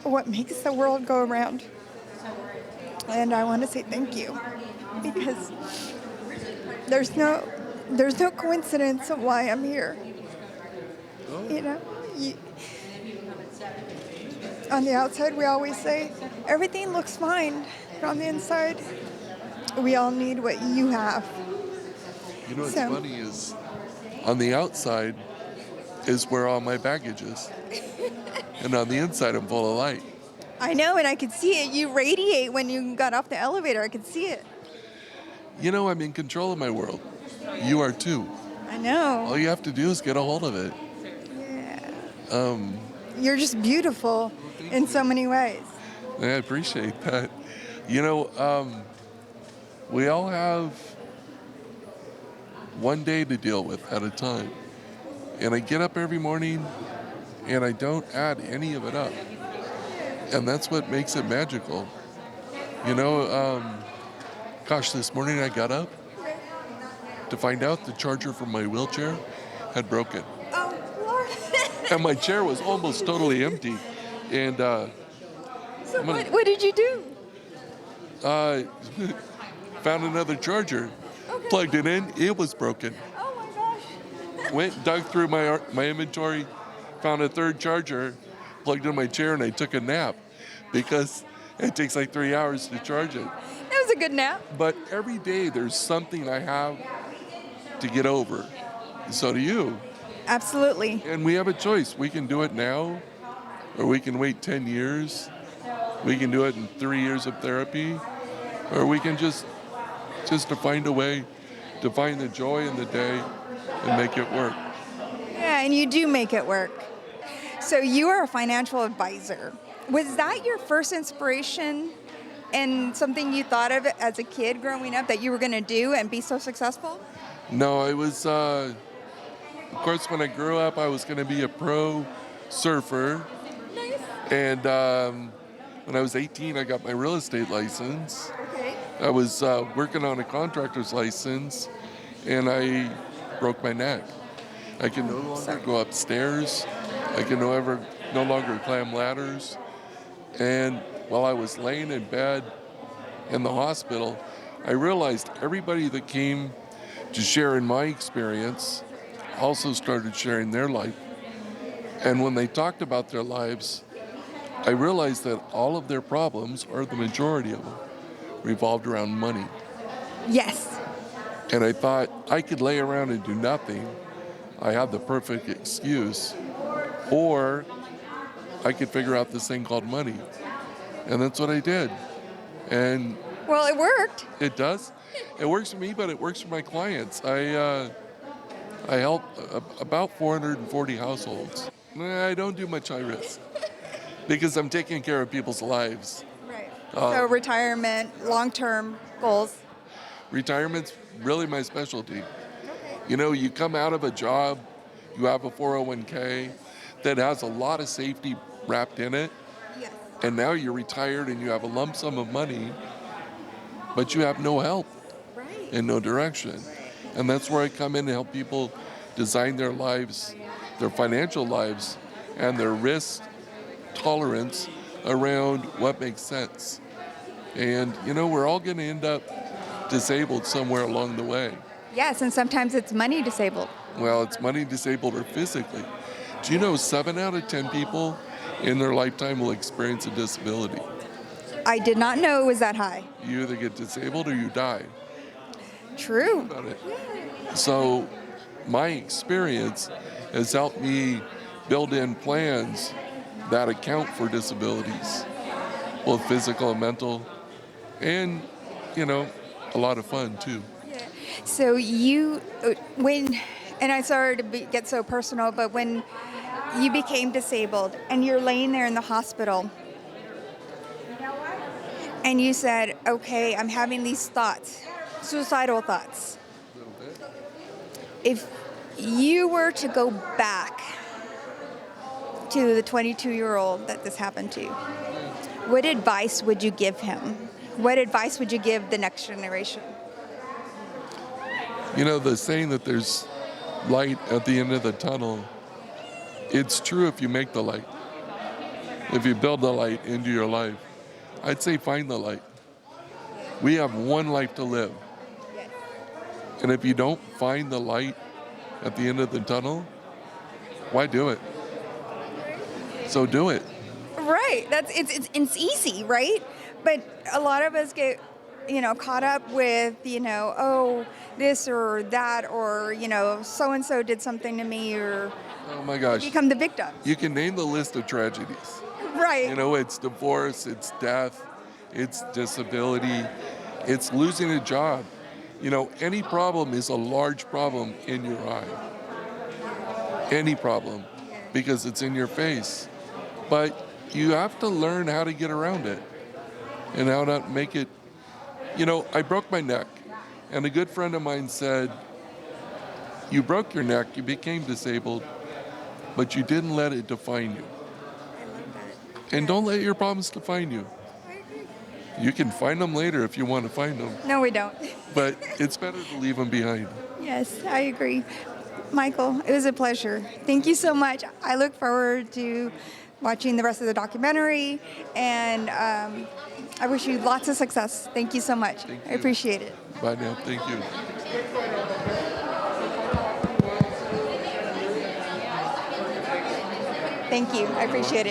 what makes the world go around. And I want to say thank you because there's no coincidence of why I'm here. You know, you, on the outside we always say everything looks fine, but on the inside we all need what you have. You know what's funny is on the outside is where all my baggage is. And on the inside I'm full of light. I know, and I could see it. You radiate when you got off the elevator. I could see it. You know, I'm in control of my world. You are too. I know. All you have to do is get a hold of it. Yeah. You're just beautiful in so many ways. I appreciate that. You know, we all have one day to deal with at a time. And I get up every morning and I don't add any of it up. And that's what makes it magical. You know, gosh, this morning I got up to find out the charger from my wheelchair had broken. Oh, Lord. And my chair was almost totally empty. And So what did you do? found another charger, Okay. plugged it in, it was broken. Oh my gosh. Went, dug through my inventory, found a third charger, plugged in my chair, and I took a nap because it takes like 3 hours to charge it. That was a good nap. But every day there's something I have to get over. So do you. Absolutely. And we have a choice. We can do it now, or we can wait 10 years. We can do it in 3 years of therapy, or we can just to find a way to find the joy in the day and make it work. Yeah, and you do make it work. So you are a financial advisor. Was that your first inspiration and something you thought of as a kid growing up that you were going to do and be so successful? No, I was, of course, when I grew up, I was going to be a pro surfer. Nice. And when I was 18, I got my real estate license. Okay. I was working on a contractor's license, and I broke my neck. I can no longer go upstairs. I can no longer climb ladders. And while I was laying in bed in the hospital, I realized everybody that came to share in my experience also started sharing their life. And when they talked about their lives, I realized that all of their problems, or the majority of them, revolved around money. Yes. And I thought I could lay around and do nothing. I had the perfect excuse. Or I could figure out this thing called money. And that's what I did. And Well, it worked. it does. It works for me, but it works for my clients. I help about 440 households. I don't do much high risk because I'm taking care of people's lives. Right. So retirement, long-term goals. Retirement's really my specialty. You know, you come out of a job, you have a 401k that has a lot of safety wrapped in it, Yes. and now you're retired and you have a lump sum of money, but you have no help Right. and no direction. And that's where I come in to help people design their lives, their financial lives, and their risk tolerance around what makes sense. And, you know, we're all going to end up disabled somewhere along the way. Yes, and sometimes it's money disabled. Well, it's money disabled or physically. Do you know 7 out of 10 people in their lifetime will experience a disability? I did not know it was that high. You either get disabled or you die. True. About it. So my experience has helped me build in plans that account for disabilities, both physical and mental, and, you know, a lot of fun too. So and I'm sorry to get so personal, but when you became disabled and you're laying there in the hospital and you said, okay, I'm having these thoughts, suicidal thoughts. If you were to go back to the 22-year-old that this happened to, what advice would you give him? What advice would you give the next generation? You know, the saying that there's light at the end of the tunnel, it's true if you make the light. if you build the light into your life, I'd say find the light. We have one life to live. And if you don't find the light at the end of the tunnel, why do it? So do it. Right. It's easy, right? But a lot of us get, caught up with, oh, this or that, or, so and so did something to me, or Oh my gosh. become the victim. You can name the list of tragedies. Right. It's divorce, it's death, it's disability, it's losing a job. Any problem is a large problem in your eye. Any problem, because it's in your face. But you have to learn how to get around it and how to make it. I broke my neck, and a good friend of mine said, you broke your neck, you became disabled, but you didn't let it define you. And don't let your problems define you. You can find them later if you want to find them, No, we don't. but it's better to leave them behind. Yes, I agree. Michael, it was a pleasure. Thank you so much. I look forward to watching the rest of the documentary, and I wish you lots of success. Thank you so much. Thank I you. appreciate it. Bye now. Thank you. Thank you. I appreciate it.